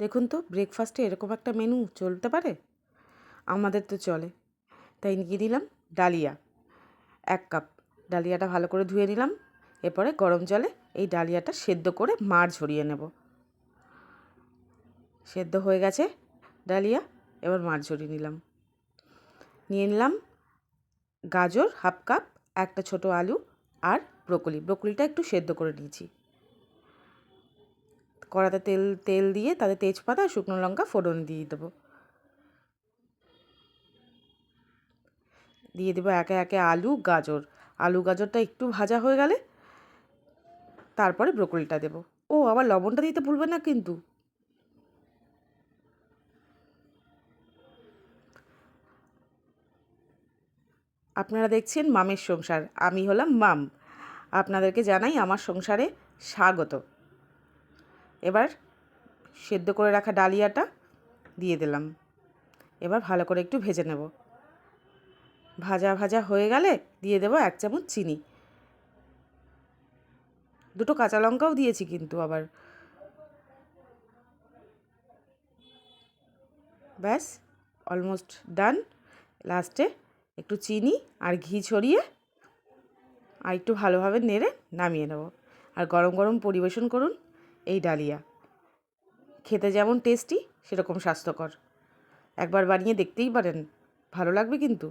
দেখুন তো ব্রেকফাস্টে এরকম একটা মেনু চলতে পারে? আমাদের তো চলে। তাই নিয়ে নিলাম ডালিয়া 1 কাপ। ডালিয়াটা ভালো করে ধুয়ে নিলাম। এরপরে গরম জলে এই ডালিয়াটা সেদ্ধ করে মাড় ঝরিয়ে নেব। সেদ্ধ হয়ে গেছে ডালিয়া, এবার মাড় ঝরিয়ে নিলাম। নিয়ে নিলাম গাজর 1/2 কাপ, একটা ছোট আলু আর ব্রোকলিটা একটু সেদ্ধ করে নিয়েছি। কড়াতে তেল দিয়ে তাতে তেজপাতা আর শুকনো লঙ্কা ফোড়ন দিয়ে দেবো। দিয়ে দেবো একে একে আলু গাজরটা একটু ভাজা হয়ে গেলে তারপরে ব্রোকলিটা দেবো। ও আবার লবণটা দিতে ভুলবেন না কিন্তু। আপনারা দেখছেন মামের সংসার, আমি হলাম মাম। আপনাদেরকে জানাই আমার সংসারে স্বাগত। এবার সেদ্ধ করে রাখা ডালিয়াটা দিয়ে দিলাম। এবার ভালো করে একটু ভেজে নেব। ভাজা হয়ে গেলে দিয়ে দেবো 1 চামচ চিনি। 2টো কাঁচা লঙ্কাও দিয়েছি কিন্তু আবার। ব্যাস, অলমোস্ট ডান। লাস্টে একটু চিনি আর ঘি ছড়িয়ে আর একটু ভালোভাবে নেড়ে নামিয়ে নেব। আর গরম গরম পরিবেশন করুন এই ডালিয়া। খেতে যেমন টেস্টি সেরকম স্বাস্থ্যকর। একবার বানিয়ে দেখতেই পারেন, ভালো লাগবে কিন্তু।